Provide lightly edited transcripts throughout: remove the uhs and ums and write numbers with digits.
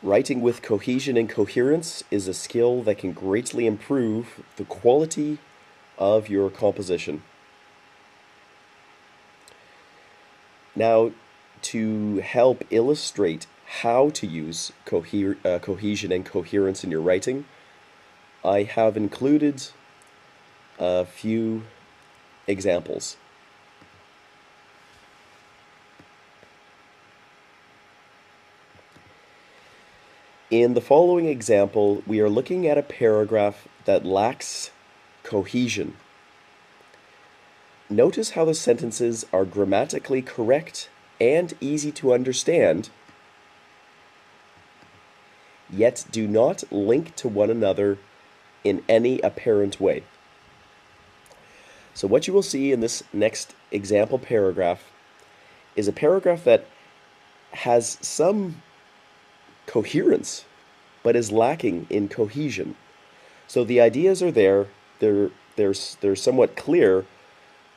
Writing with cohesion and coherence is a skill that can greatly improve the quality of your composition. Now, to help illustrate how to use cohesion and coherence in your writing, I have included a few examples. In the following example, we are looking at a paragraph that lacks cohesion. Notice how the sentences are grammatically correct and easy to understand, yet do not link to one another in any apparent way. So what you will see in this next example paragraph is a paragraph that has some coherence, but is lacking in cohesion. So the ideas are there, they're somewhat clear,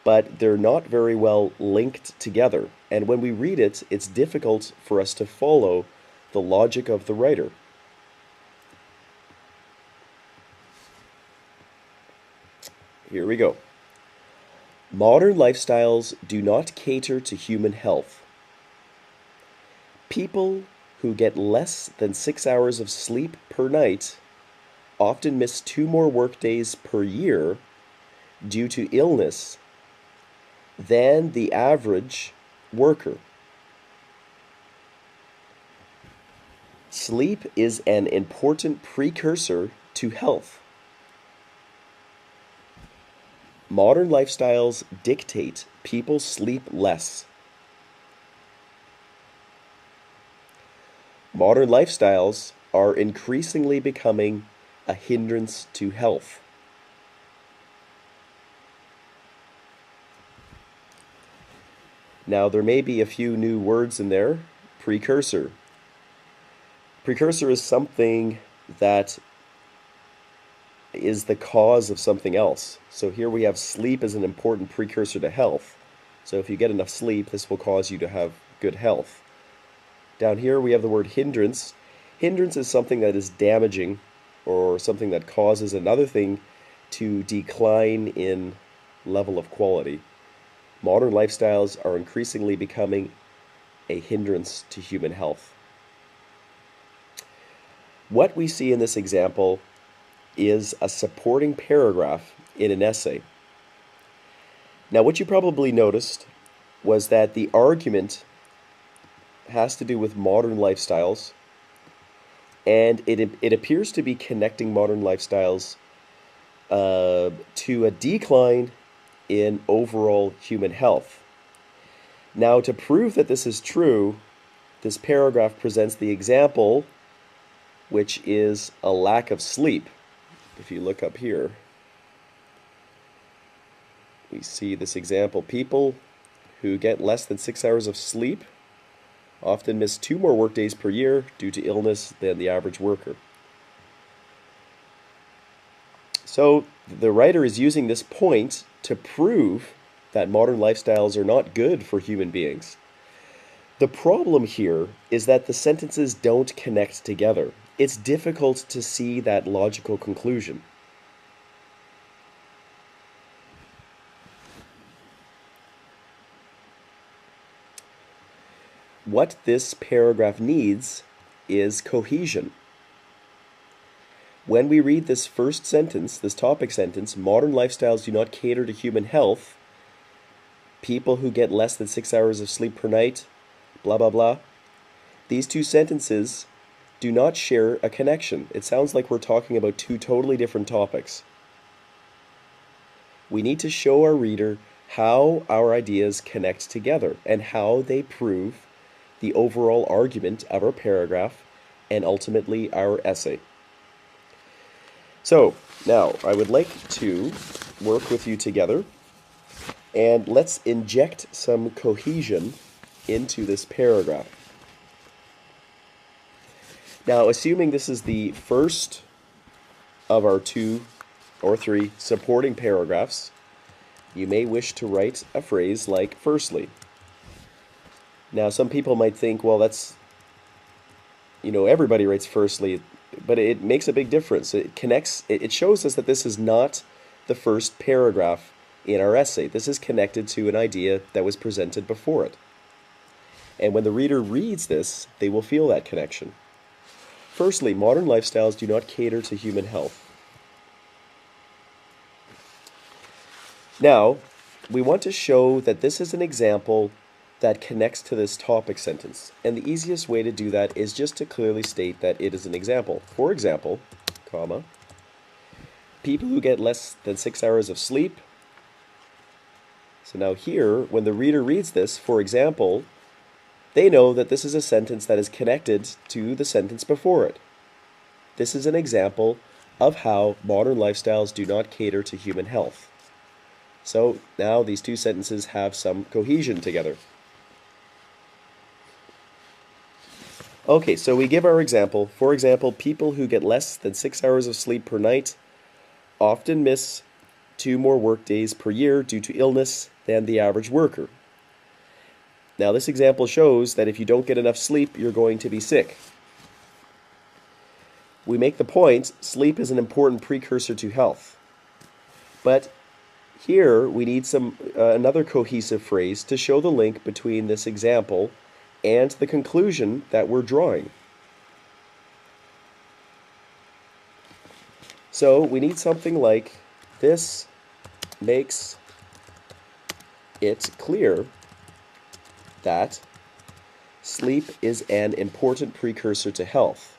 but they're not very well linked together. And when we read it, it's difficult for us to follow the logic of the writer. Here we go. Modern lifestyles do not cater to human health. People who get less than 6 hours of sleep per night often miss 2 more workdays per year due to illness than the average worker. Sleep is an important precursor to health. Modern lifestyles dictate people sleep less. Modern lifestyles are increasingly becoming a hindrance to health. Now, there may be a few new words in there. Precursor. Precursor is something that is the cause of something else. So here we have sleep as an important precursor to health. So if you get enough sleep, this will cause you to have good health. Down here we have the word hindrance. Hindrance is something that is damaging or something that causes another thing to decline in level of quality. Modern lifestyles are increasingly becoming a hindrance to human health. What we see in this example is a supporting paragraph in an essay. Now, what you probably noticed was that the argument has to do with modern lifestyles, and it appears to be connecting modern lifestyles to a decline in overall human health. Now, to prove that this is true, this paragraph presents the example, which is a lack of sleep. If you look up here, we see this example. People who get less than 6 hours of sleep often miss 2 more workdays per year due to illness than the average worker. So the writer is using this point to prove that modern lifestyles are not good for human beings. The problem here is that the sentences don't connect together. It's difficult to see that logical conclusion. What this paragraph needs is cohesion. When we read this first sentence, this topic sentence, modern lifestyles do not cater to human health, people who get less than 6 hours of sleep per night, blah, blah, blah. These two sentences do not share a connection. It sounds like we're talking about two totally different topics. We need to show our reader how our ideas connect together and how they prove the overall argument of our paragraph and ultimately our essay. So now I would like to work with you together, and let's inject some cohesion into this paragraph. Now, assuming this is the first of our 2 or 3 supporting paragraphs, you may wish to write a phrase like firstly. Now, some people might think, well, that's everybody writes firstly, but it makes a big difference. It connects, it shows us that this is not the first paragraph in our essay. This is connected to an idea that was presented before it. And when the reader reads this, they will feel that connection. Firstly, modern lifestyles do not cater to human health. Now, we want to show that this is an example that connects to this topic sentence. And the easiest way to do that is just to clearly state that it is an example. For example, comma, people who get less than 6 hours of sleep. So now here, when the reader reads this, for example, they know that this is a sentence that is connected to the sentence before it. This is an example of how modern lifestyles do not cater to human health. So now these two sentences have some cohesion together. Okay, so we give our example. For example, people who get less than 6 hours of sleep per night often miss 2 more work days per year due to illness than the average worker. Now, this example shows that if you don't get enough sleep, you're going to be sick. We make the point, sleep is an important precursor to health. But here, we need another cohesive phrase to show the link between this example and the conclusion that we're drawing. So we need something like, this makes it clear that sleep is an important precursor to health.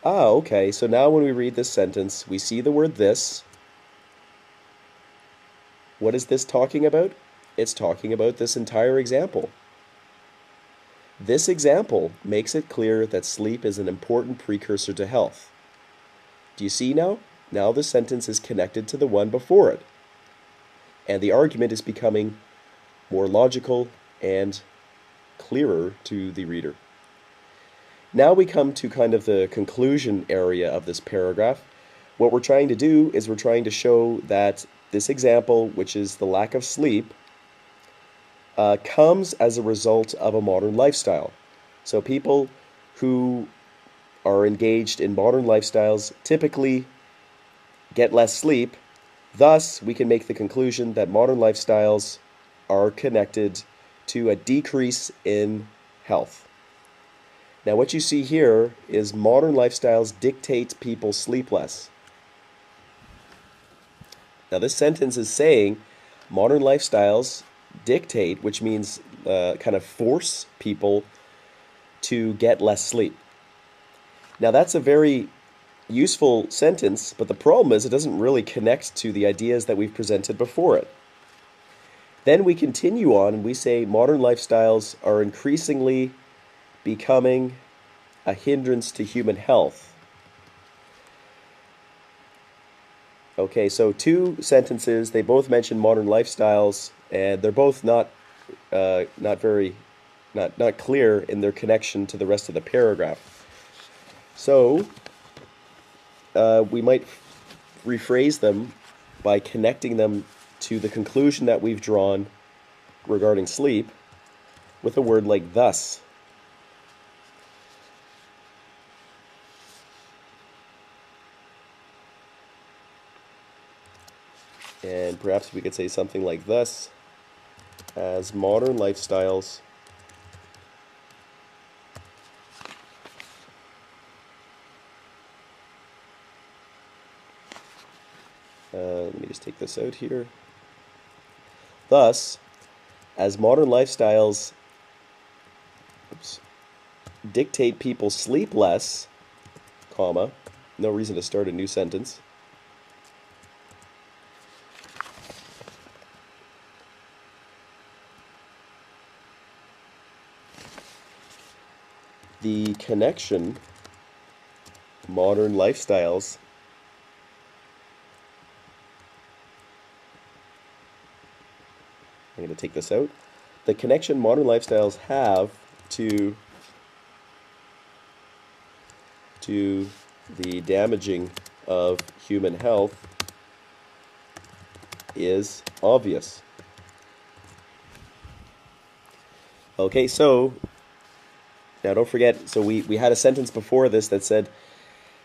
Okay, so now when we read this sentence, we see the word this. What is this talking about? It's talking about this entire example. This example makes it clear that sleep is an important precursor to health. Do you see now? Now the sentence is connected to the one before it. And the argument is becoming more logical and clearer to the reader. Now we come to kind of the conclusion area of this paragraph. What we're trying to do is we're trying to show that this example, which is the lack of sleep, comes as a result of a modern lifestyle. So people who are engaged in modern lifestyles typically get less sleep. Thus, we can make the conclusion that modern lifestyles are connected to a decrease in health. Now, what you see here is modern lifestyles dictate people sleep less. Now, this sentence is saying modern lifestyles dictate, which means kind of force people to get less sleep. Now, that's a very useful sentence, but the problem is it doesn't really connect to the ideas that we've presented before it. Then we continue on and we say modern lifestyles are increasingly becoming a hindrance to human health. Okay, so two sentences, they both mention modern lifestyles, and they're both not clear in their connection to the rest of the paragraph. So we might rephrase them by connecting them to the conclusion that we've drawn regarding sleep with a word like thus. And perhaps we could say something like this: as modern lifestyles let me just take this out here. Thus, as modern lifestyles dictate people sleep less, comma, no reason to start a new sentence. The connection modern lifestyles I'm going to take this out. The connection modern lifestyles have to the damaging of human health is obvious. Okay, so Now, don't forget, so we had a sentence before this that said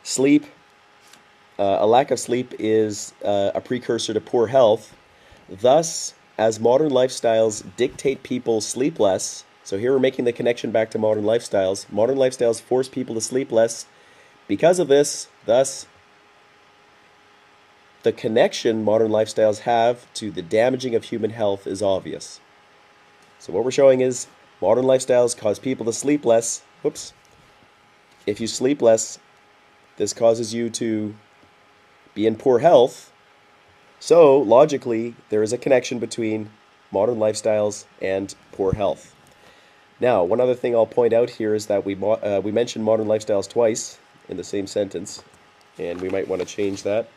sleep, a lack of sleep is a precursor to poor health. Thus, as modern lifestyles dictate people sleep less, so here we're making the connection back to modern lifestyles. Modern lifestyles force people to sleep less. Because of this, thus, the connection modern lifestyles have to the damaging of human health is obvious. So what we're showing is modern lifestyles cause people to sleep less. Whoops. If you sleep less, this causes you to be in poor health. So logically, there is a connection between modern lifestyles and poor health. Now, one other thing I'll point out here is that we mentioned modern lifestyles twice in the same sentence, and we might want to change that.